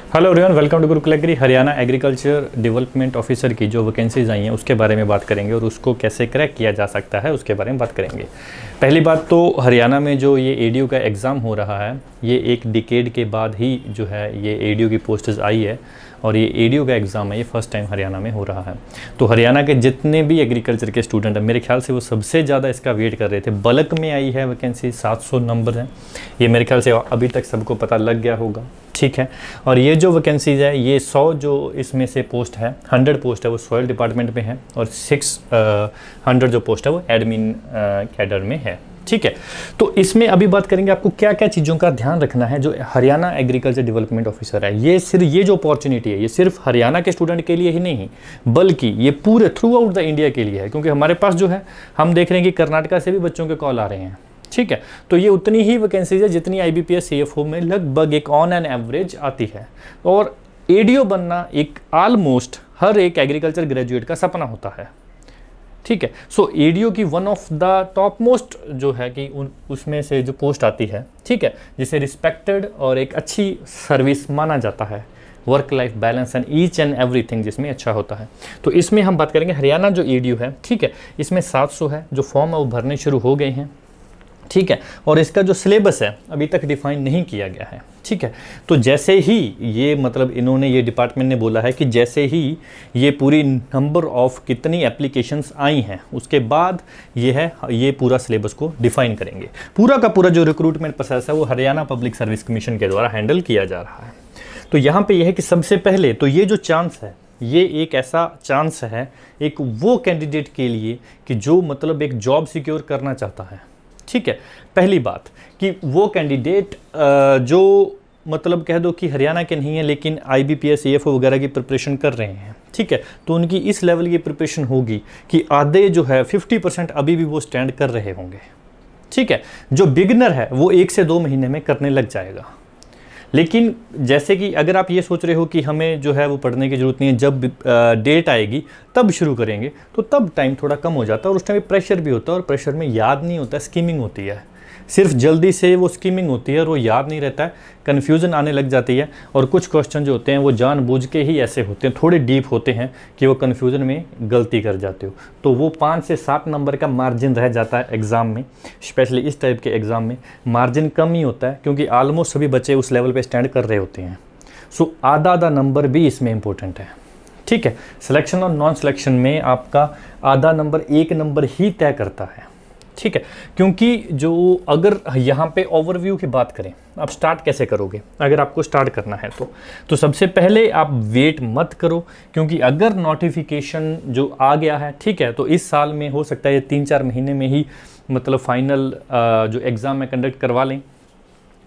Hello everyone, welcome to Gurukul agri. Haryana agriculture development officer की जो vacancies आई हैं उसके बारे में बात करेंगे और उसको कैसे क्रैक किया जा सकता है उसके बारे में बात करेंगे। पहली बात तो हरियाणा में जो ये एडीओ का एग्ज़ाम हो रहा है, ये एक डिकेड के बाद ही जो है ये एडीओ की पोस्ट्स आई है और ये एडीओ का एग्ज़ाम है, ये फर्स्ट टाइम हरियाणा में हो रहा है। तो हरियाणा के जितने भी एग्रीकल्चर के स्टूडेंट हैं, मेरे ख्याल से वो सबसे ज़्यादा इसका वेट कर रहे थे। बल्क में आई है वैकेंसी, 700 नंबर है, ये मेरे ख्याल से अभी तक सबको पता लग गया होगा, ठीक है। और ये जो वैकेंसीज है, ये 100 जो इसमें से पोस्ट है, 100 पोस्ट है वो सॉइल डिपार्टमेंट में है और 600 जो पोस्ट है वो एडमिन कैडर में है, ठीक है। तो इसमें अभी बात करेंगे आपको क्या क्या चीज़ों का ध्यान रखना है। जो हरियाणा एग्रीकल्चर डेवलपमेंट ऑफिसर है, ये जो अपॉर्चुनिटी है, ये सिर्फ हरियाणा के स्टूडेंट के लिए ही नहीं बल्कि ये पूरे थ्रू आउट द इंडिया के लिए है, क्योंकि हमारे पास जो है हम देख रहे हैं कि कर्नाटका से भी बच्चों के कॉल आ रहे हैं, ठीक है। तो ये उतनी ही वैकेंसीज है जितनी IBPS CFO में लगभग एक ऑन एन एवरेज आती है। और एडीओ बनना एक ऑलमोस्ट हर एक एग्रीकल्चर ग्रेजुएट का सपना होता है, ठीक है। सो एडीओ की one of the top most जो है कि उसमें से जो पोस्ट आती है, ठीक है, जिसे रिस्पेक्टेड और एक अच्छी सर्विस माना जाता है, work life balance and each and everything जिसमें अच्छा होता है। तो इसमें हम बात करेंगे हरियाणा जो एडीओ है, ठीक है, इसमें 700 है जो फॉर्म है वो भरने शुरू हो गए हैं, ठीक है। और इसका जो सिलेबस है अभी तक डिफाइन नहीं किया गया है, ठीक है। तो जैसे ही ये मतलब इन्होंने ये डिपार्टमेंट ने बोला है कि जैसे ही ये पूरी नंबर ऑफ कितनी एप्लीकेशंस आई हैं उसके बाद ये पूरा सिलेबस को डिफाइन करेंगे। पूरा का पूरा जो रिक्रूटमेंट प्रोसेस है वो हरियाणा पब्लिक सर्विस कमीशन के द्वारा हैंडल किया जा रहा है। तो यहाँ पे यह है कि सबसे पहले तो ये जो चांस है, ये एक ऐसा चांस है एक वो कैंडिडेट के लिए कि जो मतलब एक जॉब सिक्योर करना चाहता है, ठीक है। पहली बात कि वो कैंडिडेट जो मतलब कह दो कि हरियाणा के नहीं है लेकिन IBPS CFO वगैरह की प्रिपरेशन कर रहे हैं, ठीक है, तो उनकी इस लेवल की प्रिपरेशन होगी कि आधे जो है 50% अभी भी वो स्टैंड कर रहे होंगे, ठीक है। जो बिगिनर है वो 1 से 2 महीने में करने लग जाएगा। लेकिन जैसे कि अगर आप ये सोच रहे हो कि हमें जो है वो पढ़ने की ज़रूरत नहीं है, जब डेट आएगी तब शुरू करेंगे, तो तब टाइम थोड़ा कम हो जाता है और उस टाइम प्रेशर भी होता है और प्रेशर में याद नहीं होता, स्कीमिंग होती है, सिर्फ जल्दी से वो स्कीमिंग होती है और वो याद नहीं रहता है, कन्फ्यूज़न आने लग जाती है। और कुछ क्वेश्चन जो होते हैं वो जानबूझ के ही ऐसे होते हैं, थोड़े डीप होते हैं कि वो कन्फ्यूज़न में गलती कर जाते हो, तो वो 5 से 7 नंबर का मार्जिन रह जाता है एग्ज़ाम में। स्पेशली इस टाइप के एग्ज़ाम में मार्जिन कम ही होता है क्योंकि ऑलमोस्ट सभी बच्चे उस लेवल पे स्टैंड कर रहे होते हैं। सो आधा नंबर भी इसमें इंपॉर्टेंट है, ठीक है। सिलेक्शन और नॉन सिलेक्शन में आपका आधा नंबर 1 नंबर ही तय करता है, ठीक है। क्योंकि जो अगर यहाँ पे ओवरव्यू की बात करें, आप स्टार्ट कैसे करोगे अगर आपको स्टार्ट करना है तो सबसे पहले आप वेट मत करो, क्योंकि अगर नोटिफिकेशन जो आ गया है, ठीक है, तो इस साल में हो सकता है 3-4 महीने में ही मतलब फाइनल जो एग्ज़ाम में कंडक्ट करवा लें,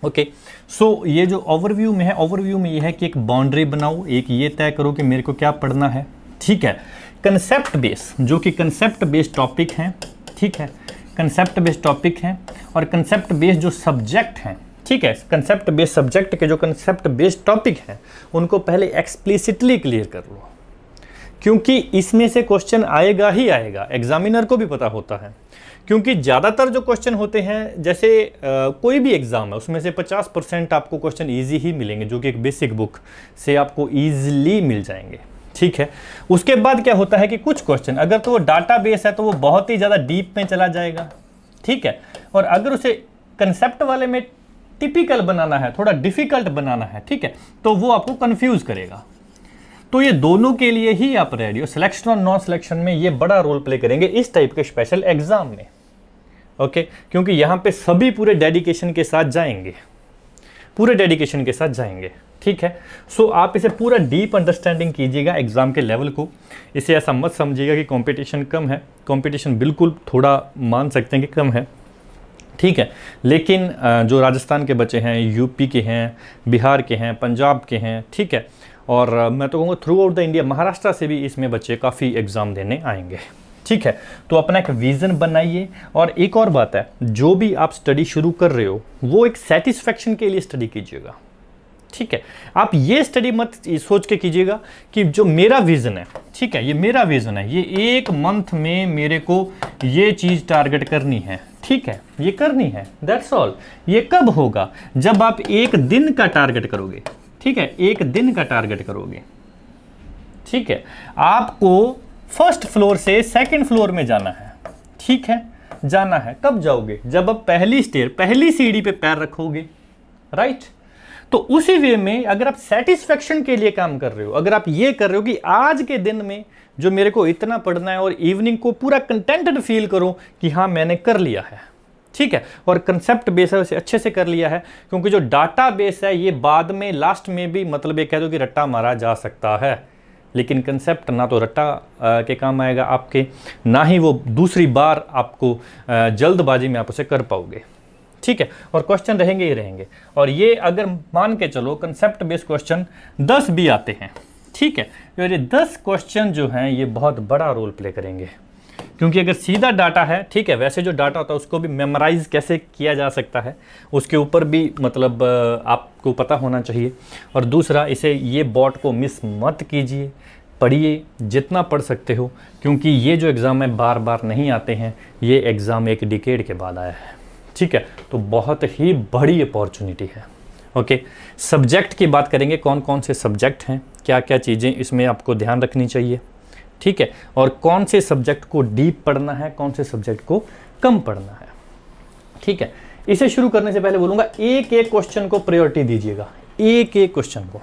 ओके। सो ये जो ओवरव्यू में है, ओवरव्यू में ये है कि एक बाउंड्री बनाओ, एक ये तय करो कि मेरे को क्या पढ़ना है, ठीक है। कंसेप्ट बेस, जो कि कंसेप्ट बेस्ड टॉपिक हैं, ठीक है, कंसेप्ट बेस्ड टॉपिक हैं और कंसेप्ट बेस्ड जो सब्जेक्ट हैं, ठीक है, कंसेप्ट बेस्ड सब्जेक्ट के जो कंसेप्ट बेस्ड टॉपिक हैं उनको पहले एक्सप्लिसिटली क्लियर कर लो, क्योंकि इसमें से क्वेश्चन आएगा ही आएगा, एग्जामिनर को भी पता होता है। क्योंकि ज़्यादातर जो क्वेश्चन होते हैं, जैसे कोई भी एग्ज़ाम है उसमें से 50% आपको क्वेश्चन ईजी ही मिलेंगे जो कि एक बेसिक बुक से आपको ईजिली मिल जाएंगे, ठीक है। उसके बाद क्या होता है कि कुछ क्वेश्चन अगर तो वो डाटाबेस है तो वो बहुत ही ज़्यादा डीप में चला जाएगा, ठीक है। और अगर उसे कंसेप्ट वाले में टिपिकल बनाना है, थोड़ा डिफिकल्ट बनाना है, ठीक है, तो वो आपको कंफ्यूज करेगा। तो ये दोनों के लिए ही आप रेडी हो। सिलेक्शन और नॉन सिलेक्शन में ये बड़ा रोल प्ले करेंगे इस टाइप के स्पेशल एग्जाम में, ओके। क्योंकि यहाँ पे सभी पूरे डेडिकेशन के साथ जाएंगे, पूरे डेडिकेशन के साथ जाएंगे, ठीक है। सो आप इसे पूरा डीप अंडरस्टैंडिंग कीजिएगा एग्ज़ाम के लेवल को। इसे ऐसा मत समझिएगा कि कंपटीशन कम है, कंपटीशन बिल्कुल थोड़ा मान सकते हैं कि कम है, ठीक है। लेकिन जो राजस्थान के बच्चे हैं, यूपी के हैं, बिहार के हैं, पंजाब के हैं, ठीक है, और मैं तो कहूँगा through out the India, Maharashtra से भी इसमें बच्चे काफ़ी एग्ज़ाम देने आएंगे, ठीक है। तो अपना एक विज़न बनाइए। और एक और बात है, जो भी आप स्टडी शुरू कर रहे हो वो एक सेटिस्फेक्शन के लिए स्टडी कीजिएगा, ठीक है। आप ये स्टडी मत सोच के कीजिएगा कि जो मेरा विज़न है, ठीक है, ये मेरा विज़न है, ये 1 मंथ में मेरे को ये चीज़ टारगेट करनी है, ठीक है, ये करनी है, दैट्स ऑल। ये कब होगा? जब आप 1 दिन का टारगेट करोगे, ठीक है, एक दिन का टारगेट करोगे, ठीक है। आपको फर्स्ट फ्लोर से सेकंड फ्लोर में जाना है, ठीक है, जाना है। कब जाओगे? जब आप पहली स्टेयर, पहली सीढ़ी पे पैर रखोगे, राइट। तो उसी वे में अगर आप सेटिस्फेक्शन के लिए काम कर रहे हो, अगर आप ये कर रहे हो कि आज के दिन में जो मेरे को इतना पढ़ना है और इवनिंग को पूरा कंटेंटेड फील करो कि हाँ मैंने कर लिया है, ठीक है, और कंसेप्ट बेस है उसे अच्छे से कर लिया है, क्योंकि जो डाटा बेस है ये बाद में लास्ट में भी मतलब ये कह दो कि रट्टा मारा जा सकता है, लेकिन कंसेप्ट ना तो रट्टा के काम आएगा आपके, ना ही वो दूसरी बार आपको जल्दबाजी में आप उसे कर पाओगे, ठीक है। और क्वेश्चन रहेंगे ही रहेंगे, और ये अगर मान के चलो कंसेप्ट बेस्ड क्वेश्चन 10 भी आते हैं, ठीक है, तो ये 10 क्वेश्चन जो हैं ये बहुत बड़ा रोल प्ले करेंगे, क्योंकि अगर सीधा डाटा है, ठीक है, वैसे जो डाटा होता है उसको भी मेमोराइज कैसे किया जा सकता है उसके ऊपर भी मतलब आपको पता होना चाहिए। और दूसरा, इसे ये बॉट को मिस मत कीजिए, पढ़िए जितना पढ़ सकते हो, क्योंकि ये जो एग्ज़ाम है बार बार नहीं आते हैं, ये एग्ज़ाम एक डिकेड के बाद आया है, ठीक है, तो बहुत ही बड़ी अपॉर्चुनिटी है। ओके, सब्जेक्ट की बात करेंगे, कौन कौन से सब्जेक्ट हैं, क्या क्या चीज़ें इसमें आपको ध्यान रखनी चाहिए, ठीक है, और कौन से सब्जेक्ट को डीप पढ़ना है, कौन से सब्जेक्ट को कम पढ़ना है, ठीक है। इसे शुरू करने से पहले बोलूँगा एक एक क्वेश्चन को प्रायोरिटी दीजिएगा, एक एक क्वेश्चन को,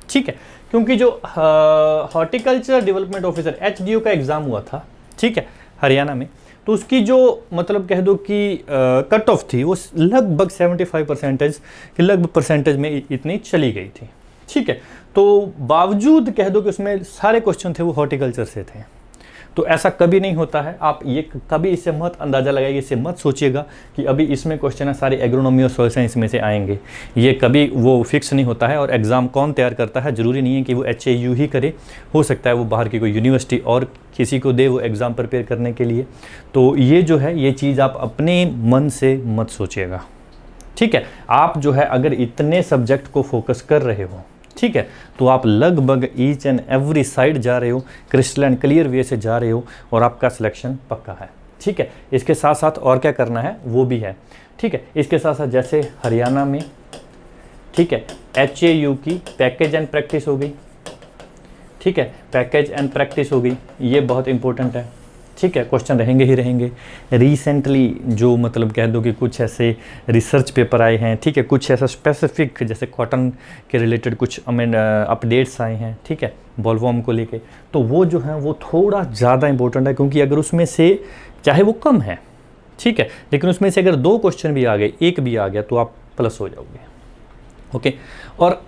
ठीक है, क्योंकि जो हॉर्टिकल्चर डेवलपमेंट ऑफिसर HDO का एग्ज़ाम हुआ था, ठीक है, हरियाणा में, तो उसकी जो मतलब कह दो कि कट ऑफ थी वो लगभग 75% के लगभग परसेंटेज में इतनी चली गई थी, ठीक है। तो बावजूद कह दो कि उसमें सारे क्वेश्चन थे वो हॉर्टिकल्चर से थे, तो ऐसा कभी नहीं होता है। आप ये कभी इससे मत अंदाज़ा लगाइए, इससे मत सोचिएगा कि अभी इसमें क्वेश्चन है सारे एग्रोनॉमी और सोयल साइंस में से आएंगे, ये कभी वो फिक्स नहीं होता है। और एग्ज़ाम कौन तैयार करता है, ज़रूरी नहीं है कि वो HAU ही करे, हो सकता है वो बाहर की कोई यूनिवर्सिटी और किसी को दे वो एग्ज़ाम प्रिपेयर करने के लिए। तो ये जो है ये चीज़ आप अपने मन से मत सोचिएगा, ठीक है। आप जो है अगर इतने सब्जेक्ट को फोकस कर रहे हो, ठीक है, तो आप लगभग ईच एंड एवरी साइड जा रहे हो, क्रिस्टल एंड क्लियर वे से जा रहे हो, और आपका सिलेक्शन पक्का है, ठीक है। इसके साथ साथ और क्या करना है वो भी है, ठीक है। इसके साथ साथ जैसे हरियाणा में, ठीक है, HAU की पैकेज एंड प्रैक्टिस हो गई, ठीक है, पैकेज एंड प्रैक्टिस हो गई, ये बहुत इंपॉर्टेंट है, ठीक है, क्वेश्चन रहेंगे ही रहेंगे। रिसेंटली जो मतलब कह दो कि कुछ ऐसे रिसर्च पेपर आए हैं, ठीक है, कुछ ऐसा स्पेसिफिक जैसे कॉटन के रिलेटेड कुछ अपडेट्स आए हैं, ठीक है, बॉलवॉर्म को लेके, तो वो जो है वो थोड़ा ज़्यादा इंपॉर्टेंट है, क्योंकि अगर उसमें से चाहे वो कम है, ठीक है, लेकिन उसमें से अगर 2 क्वेश्चन भी आ गए, 1 भी आ गया, तो आप प्लस हो जाओगे, ओके। और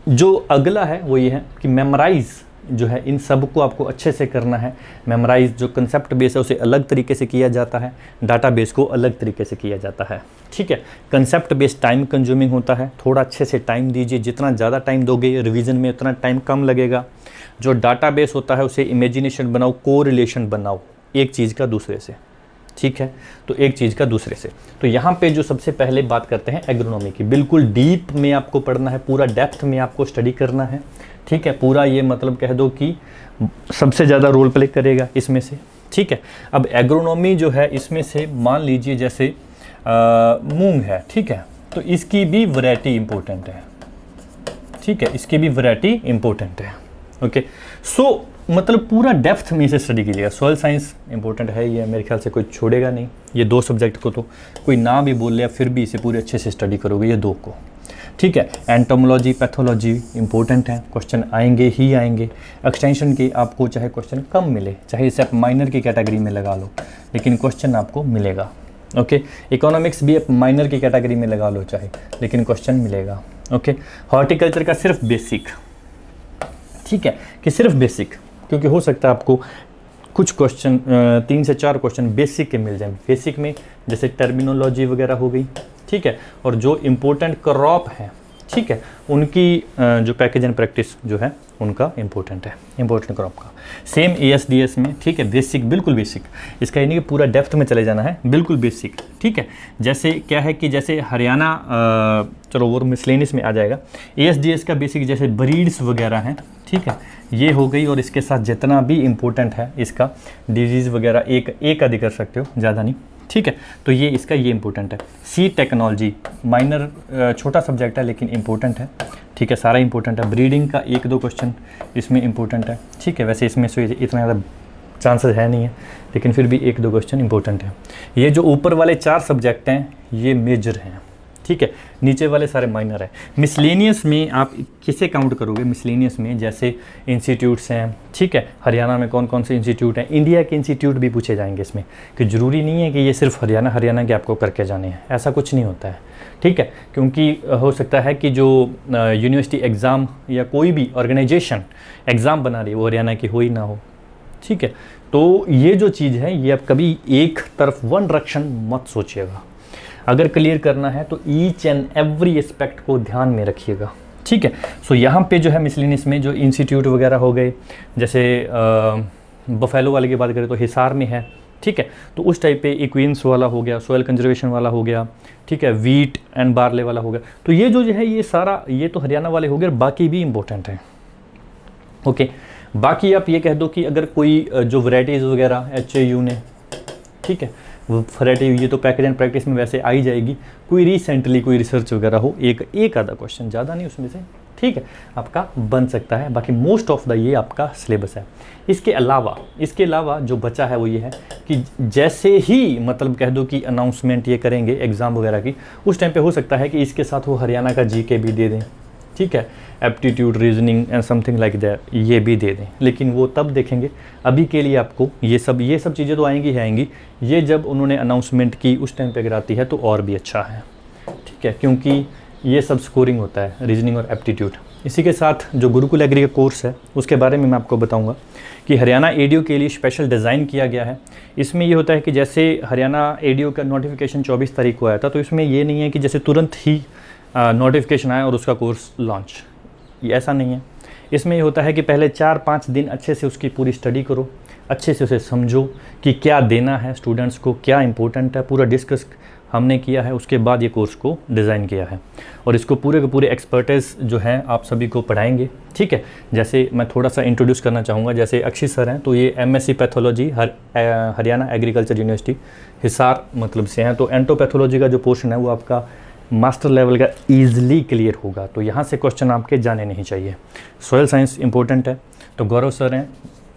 जो अगला है वो ये है कि मेमोराइज़ जो है इन सब को आपको अच्छे से करना है। मेमोराइज जो कंसेप्ट बेस है उसे अलग तरीके से किया जाता है, डाटा बेस को अलग तरीके से किया जाता है, ठीक है। कंसेप्ट बेस टाइम कंज्यूमिंग होता है, थोड़ा अच्छे से टाइम दीजिए, जितना ज़्यादा टाइम दोगे रिवीजन में उतना टाइम कम लगेगा। जो डाटा बेस होता है उसे इमेजिनेशन बनाओ, कोरिलेशन बनाओ एक चीज़ का दूसरे से, ठीक है, तो एक चीज़ का दूसरे से। तो यहाँ पे जो सबसे पहले बात करते हैं एग्रोनॉमी की, बिल्कुल डीप में आपको पढ़ना है, पूरा डेप्थ में आपको स्टडी करना है, ठीक है, पूरा ये मतलब कह दो कि सबसे ज़्यादा रोल प्ले करेगा इसमें से, ठीक है। अब एग्रोनॉमी जो है इसमें से मान लीजिए जैसे मूंग है, ठीक है, तो इसकी भी वैरायटी इंपॉर्टेंट है, ठीक है, इसकी भी वैरायटी इंपॉर्टेंट है, ओके। सो मतलब पूरा डेप्थ में इसे स्टडी कीजिएगा। सॉइल साइंस इंपॉर्टेंट है, ये मेरे ख्याल से कोई छोड़ेगा नहीं, ये 2 सब्जेक्ट को तो कोई ना भी बोल लिया फिर भी इसे पूरे अच्छे से स्टडी करोगे, ये 2 को, ठीक है। एंटोमोलॉजी, पैथोलॉजी इंपॉर्टेंट है, क्वेश्चन आएंगे ही आएंगे। एक्सटेंशन के आपको चाहे क्वेश्चन कम मिले, चाहे इसे आप माइनर की कैटेगरी में लगा लो, लेकिन क्वेश्चन आपको मिलेगा, ओके। इकोनॉमिक्स भी आप माइनर की कैटेगरी में लगा लो चाहे, लेकिन क्वेश्चन मिलेगा, ओके। हॉर्टिकल्चर का सिर्फ बेसिक, ठीक है, कि सिर्फ बेसिक, क्योंकि हो सकता है आपको कुछ क्वेश्चन 3 से 4 क्वेश्चन बेसिक के मिल जाए। बेसिक में जैसे टर्मिनोलॉजी वगैरह हो गई, ठीक है, और जो इम्पोर्टेंट क्रॉप है, ठीक है, उनकी जो पैकेज एंड प्रैक्टिस जो है उनका इम्पोर्टेंट है, इम्पोर्टेंट क्रॉप का। सेम ASDS में, ठीक है, बेसिक, बिल्कुल बेसिक, इसका यानी कि पूरा डेप्थ में चले जाना है, बिल्कुल बेसिक, ठीक है। जैसे क्या है कि जैसे हरियाणा, चलो वो मिसलेनियस में आ जाएगा, ASDS का बेसिक जैसे ब्रीड्स वगैरह हैं, ठीक है, ये हो गई। और इसके साथ जितना भी इम्पोर्टेंट है इसका डिजीज़ वगैरह एक आदि कर सकते हो, ज़्यादा नहीं, ठीक है, तो ये इसका ये इंपॉर्टेंट है। सी टेक्नोलॉजी माइनर छोटा सब्जेक्ट है लेकिन इंपॉर्टेंट है, ठीक है, सारा इंपॉर्टेंट है। ब्रीडिंग का 1-2 क्वेश्चन इसमें इंपॉर्टेंट है, ठीक है, वैसे इसमें से इतना ज़्यादा चांसेस है नहीं है, लेकिन फिर भी 1-2 क्वेश्चन इंपॉर्टेंट है। ये जो ऊपर वाले 4 सब्जेक्ट हैं ये मेजर हैं, ठीक है, नीचे वाले सारे माइनर है। मिसलेनियस में आप किसे काउंट करोगे? मिसलेनियस में जैसे इंस्टीट्यूट्स हैं, ठीक है, हरियाणा में कौन कौन से इंस्टीट्यूट हैं, इंडिया के इंस्टीट्यूट भी पूछे जाएंगे इसमें, कि ज़रूरी नहीं है कि ये सिर्फ हरियाणा के आपको करके जाने हैं, ऐसा कुछ नहीं होता है, ठीक है, क्योंकि हो सकता है कि जो यूनिवर्सिटी एग्ज़ाम या कोई भी ऑर्गेनाइजेशन एग्ज़ाम बना रही है वो हरियाणा की हो ही ना हो, ठीक है। तो ये जो चीज़ है ये आप कभी एक तरफ वन डायरेक्शन मत सोचिएगा, अगर क्लियर करना है तो ईच एंड एवरी एस्पेक्ट को ध्यान में रखिएगा, ठीक है। सो यहाँ पे जो है मिसलेनियस में जो इंस्टीट्यूट वगैरह हो गए, जैसे बफेलो वाले की बात करें तो हिसार में है, ठीक है, तो उस टाइप पे इक्विंस वाला हो गया, सॉइल कंजर्वेशन वाला हो गया, ठीक है, वीट एंड बार्ले वाला हो गया। तो ये जो है ये सारा ये तो हरियाणा वाले हो गए, बाकी भी इंपॉर्टेंट है, ओके। बाकी आप ये कह दो कि अगर कोई जो वैराइटीज़ वगैरह HAU ने, ठीक है, वो वैरायटी ये तो पैकेज एंड प्रैक्टिस में वैसे आई जाएगी, कोई रिसेंटली कोई रिसर्च वगैरह हो, एक आधा क्वेश्चन, ज़्यादा नहीं उसमें से, ठीक है, आपका बन सकता है। बाकी मोस्ट ऑफ द ये आपका सिलेबस है। इसके अलावा जो बचा है वो ये है कि जैसे ही मतलब कह दो कि अनाउंसमेंट ये करेंगे एग्ज़ाम वगैरह की, उस टाइम पे हो सकता है कि इसके साथ वो हरियाणा का GK भी दे दें, ठीक है, aptitude, reasoning and something like that ये भी दे दें, लेकिन वो तब देखेंगे। अभी के लिए आपको ये सब चीज़ें तो आएंगी, ये जब उन्होंने अनाउंसमेंट की उस टाइम पे अगर आती है तो और भी अच्छा है, ठीक है, क्योंकि ये सब स्कोरिंग होता है, रीजनिंग और एप्टीट्यूड। इसी के साथ जो गुरुकुल एग्री का कोर्स है उसके बारे में मैं आपको बताऊँगा कि हरियाणा ADO के लिए स्पेशल डिज़ाइन किया गया है। इसमें ये होता है कि जैसे हरियाणा ADO का नोटिफिकेशन 24 तारीख को आया था, तो इसमें ये नहीं है कि जैसे तुरंत ही नोटिफिकेशन आया और उसका कोर्स लॉन्च, ये ऐसा नहीं है। इसमें ये होता है कि पहले 4-5 दिन अच्छे से उसकी पूरी स्टडी करो, अच्छे से उसे समझो कि क्या देना है स्टूडेंट्स को, क्या इंपॉर्टेंट है, पूरा डिस्कस हमने किया है। उसके बाद ये कोर्स को डिज़ाइन किया है और इसको पूरे के पूरे एक्सपर्टाइज जो हैं आप सभी को पढ़ाएंगे, ठीक है। जैसे मैं थोड़ा सा इंट्रोड्यूस करना चाहूँगा, जैसे अक्षय सर हैं, तो ये MSc pathology Haryana agriculture university Hisar मतलब से हैं। तो एंटोपैथोलॉजी का जो पोर्शन है वो आपका मास्टर लेवल का ईजिली क्लियर होगा, तो यहाँ से क्वेश्चन आपके जाने नहीं चाहिए। सॉइल साइंस इंपॉर्टेंट है, तो गौरव सर हैं,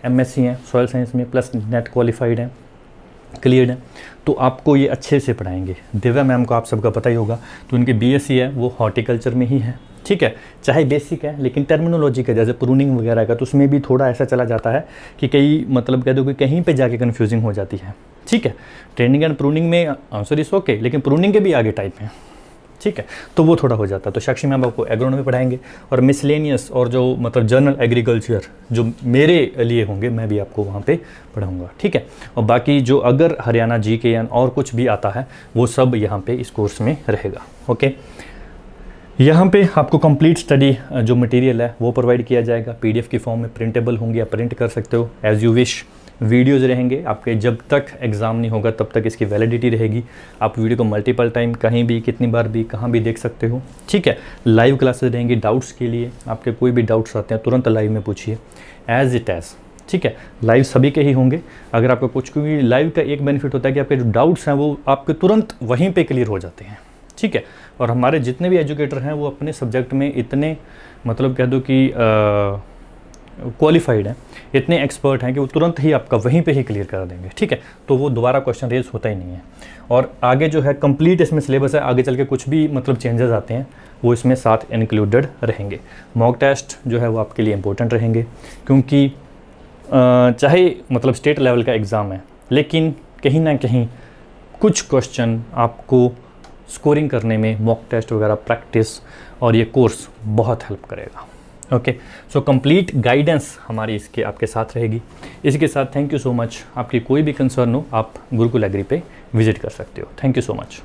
MSc हैं सॉइल साइंस में, प्लस नेट क्वालिफाइड हैं, क्लियर है, तो आपको ये अच्छे से पढ़ाएंगे। दिव्या मैम को आप सबका पता ही होगा, तो उनकी BSc है वो हॉर्टिकल्चर में ही है, ठीक है, चाहे बेसिक है लेकिन टर्मिनोलॉजी का जैसे प्रूनिंग वगैरह का, तो उसमें भी थोड़ा ऐसा चला जाता है कि कई मतलब कह दो कि कहीं पे जाके कन्फ्यूजिंग हो जाती है, ठीक है। ट्रेनिंग एंड प्रूनिंग में आंसर इस ओके, लेकिन प्रूनिंग के भी आगे टाइप हैं, ठीक है, तो वो थोड़ा हो जाता है। तो साक्षी मैम आपको एग्रोनॉमी पढ़ाएंगे और मिसलेनियस और जो मतलब जनरल एग्रीकल्चर जो मेरे लिए होंगे मैं भी आपको वहाँ पे पढ़ाऊँगा, ठीक है। और बाकी जो अगर हरियाणा GK या और कुछ भी आता है वो सब यहाँ पे इस कोर्स में रहेगा, ओके। यहाँ पे आपको कंप्लीट स्टडी जो मटेरियल है वो प्रोवाइड किया जाएगा, PDF की फॉर्म में प्रिंटेबल होंगे, आप प्रिंट कर सकते हो एज़ यू विश। वीडियोज़ रहेंगे आपके, जब तक एग्ज़ाम नहीं होगा तब तक इसकी वैलिडिटी रहेगी। आप वीडियो को मल्टीपल टाइम कहीं भी कितनी बार भी कहाँ भी देख सकते हो, ठीक है। लाइव क्लासेस रहेंगी डाउट्स के लिए, आपके कोई भी डाउट्स आते हैं तुरंत लाइव में पूछिए एज इट एज़, ठीक है। लाइव सभी के ही होंगे। अगर आपको कुछ, क्योंकि लाइव का एक बेनिफिट होता है कि आपके जो डाउट्स हैं वो आपके तुरंत वहीं पर क्लियर हो जाते हैं, ठीक है। और हमारे जितने भी एजुकेटर हैं वो अपने सब्जेक्ट में इतने मतलब कह दो कि क्वालिफाइड हैं, इतने एक्सपर्ट हैं कि वो तुरंत ही आपका वहीं पे ही क्लियर कर देंगे, ठीक है। तो वो दोबारा क्वेश्चन रेज होता ही नहीं है। और आगे जो है कंप्लीट इसमें सिलेबस है, आगे चल के कुछ भी मतलब चेंजेस आते हैं वो इसमें साथ इंक्लूडेड रहेंगे। मॉक टेस्ट जो है वो आपके लिए इंपॉर्टेंट रहेंगे, क्योंकि चाहे मतलब स्टेट लेवल का एग्ज़ाम है लेकिन कहीं ना कहीं कुछ क्वेश्चन आपको स्कोरिंग करने में मॉक टेस्ट वगैरह प्रैक्टिस और ये कोर्स बहुत हेल्प करेगा, ओके। सो कंप्लीट गाइडेंस हमारी इसके आपके साथ रहेगी। इसके साथ थैंक यू सो मच। आपकी कोई भी कंसर्न हो आप गुरुकुल एग्री पे विजिट कर सकते हो। Thank you so much.